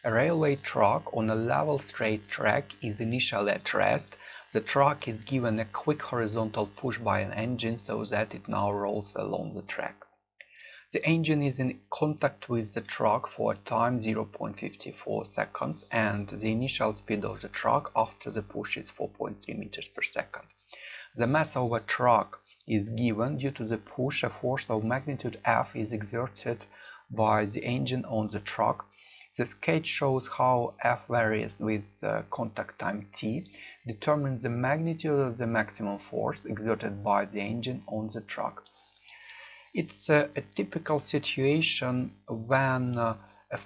A railway truck on a level straight track is initially at rest. The truck is given a quick horizontal push by an engine so that it now rolls along the track. The engine is in contact with the truck for a time 0.54 seconds and the initial speed of the truck after the push is 4.3 meters per second. The mass of a truck is given due to the push. A force of magnitude F is exerted by the engine on the truck. The sketch shows how F varies with contact time t, determines the magnitude of the maximum force exerted by the engine on the truck. It's a typical situation when a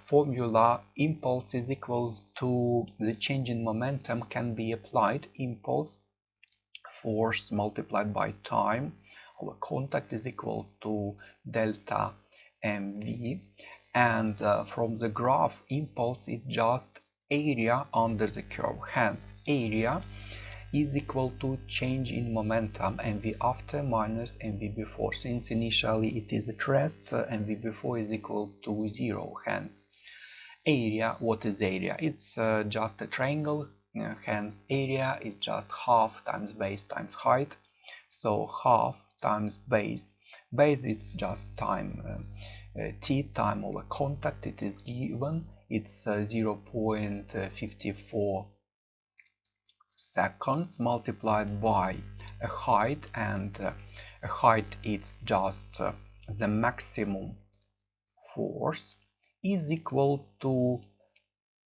formula impulse is equal to the change in momentum can be applied. Impulse force multiplied by time over contact is equal to delta mv, and from the graph impulse is just area under the curve, hence area is equal to change in momentum mv after minus mv before. Since initially it is at rest, mv before is equal to 0, hence area. What is area? It's just a triangle, hence area is just half times base times height, so half times base is just time t, time over contact. It is given, it's 0.54 seconds multiplied by a height, and a height is just the maximum force, is equal to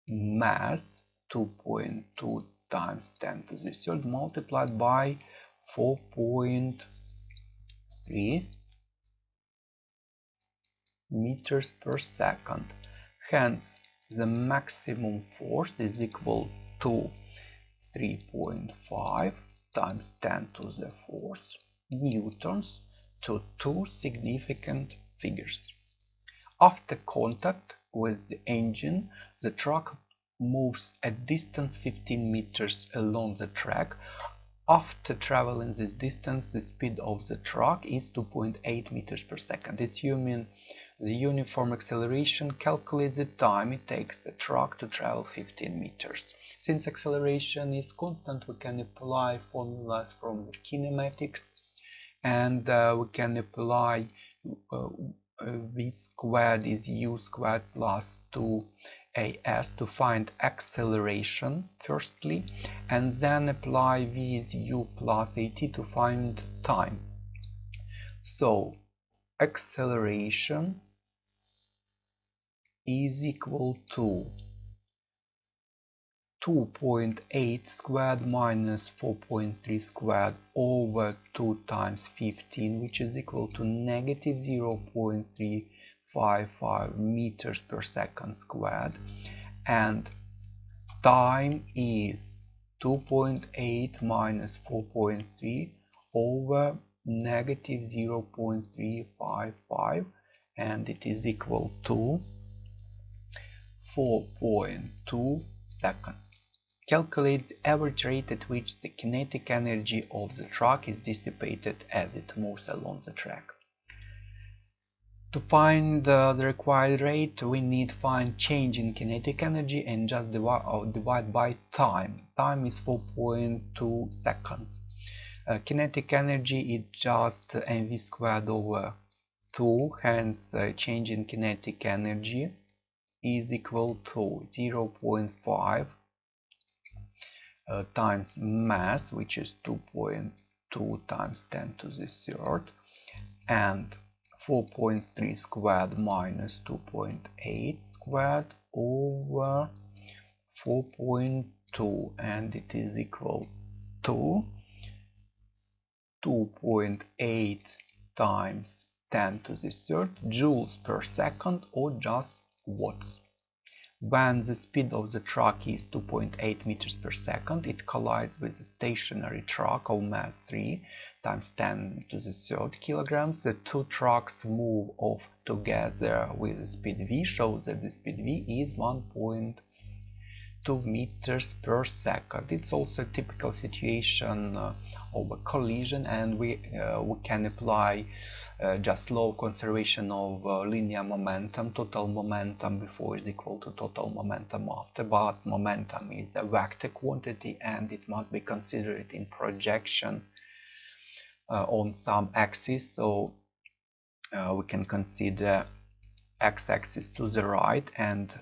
mass 2.2 times 10 to the third multiplied by 4.3 meters per second. Hence the maximum force is equal to 3.5 times 10 to the fourth newtons, to two significant figures. After contact with the engine, the truck moves a distance 15 meters along the track. After traveling this distance, the speed of the truck is 2.8 meters per second. Assuming the uniform acceleration, calculate the time it takes the truck to travel 15 meters. Since acceleration is constant, we can apply formulas from the kinematics, and we can apply v squared is u squared plus 2as to find acceleration firstly, and then apply v is u plus at to find time. So acceleration is equal to 2.8 squared minus 4.3 squared over 2 times 15, which is equal to negative 0.355 meters per second squared, and time is 2.8 minus 4.3 over negative 0.355, and it is equal to 4.2 seconds. Calculate the average rate at which the kinetic energy of the truck is dissipated as it moves along the track. To find the required rate, we need to find change in kinetic energy and just divide by time. Time is 4.2 seconds. Kinetic energy is just mv squared over 2, hence change in kinetic energy is equal to 0.5 times mass, which is 2.2 times 10 to the third, and 4.3 squared minus 2.8 squared over 4.2, and it is equal to 2.8 times 10 to the third joules per second, or just watts. When the speed of the truck is 2.8 meters per second, it collides with a stationary truck of mass 3 times 10 to the third kilograms. The two trucks move off together with a speed v, shows that the speed v is 1.2 meters per second. It's also a typical situation of a collision, and we can apply just law of conservation of linear momentum. Total momentum before is equal to total momentum after, but momentum is a vector quantity and it must be considered in projection on some axis. So we can consider x-axis to the right, and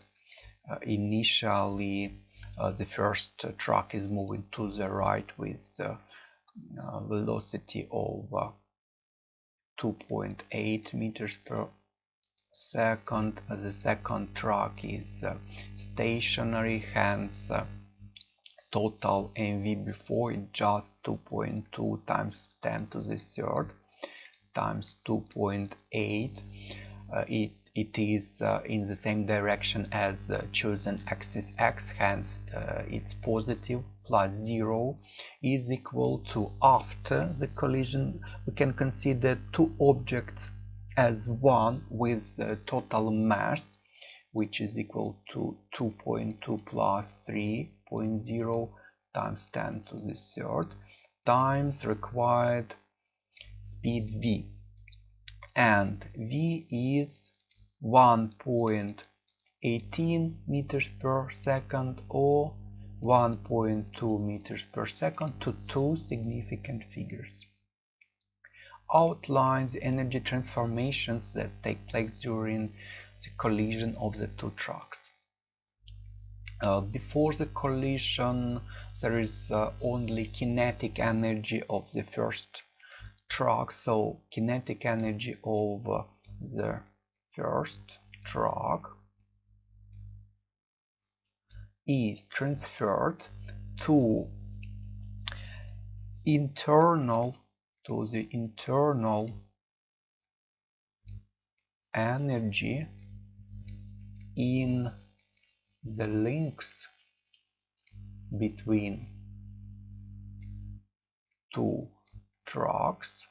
initially the first truck is moving to the right with velocity of 2.8 meters per second. The second truck is stationary, hence total mv before is just 2.2 times 10 to the third times 2.8. It is in the same direction as the chosen axis x, hence it's positive. Plus 0 is equal to, after the collision, we can consider two objects as one with total mass, which is equal to 2.2 plus 3.0 times 10 to the third times required speed v, and v is 1.18 meters per second or 1.2 meters per second, to two significant figures. Outlines the energy transformations that take place during the collision of the two trucks. Before the collision, there is only kinetic energy of the first truck. So kinetic energy of the first truck is transferred to the internal energy in the links between two trucks,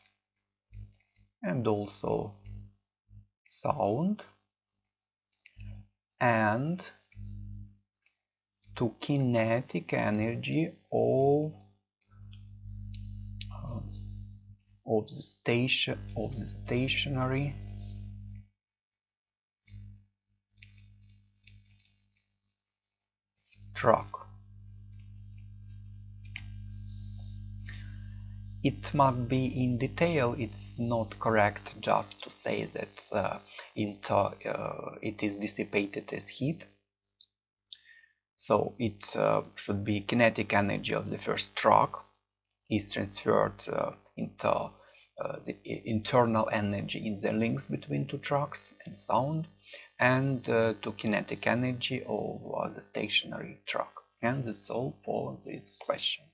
and also sound, and to kinetic energy of the stationary truck. It must be in detail. It's not correct just to say that it is dissipated as heat. So it should be kinetic energy of the first truck is transferred into the internal energy in the links between two trucks and sound, and to kinetic energy of the stationary truck. And that's all for this question.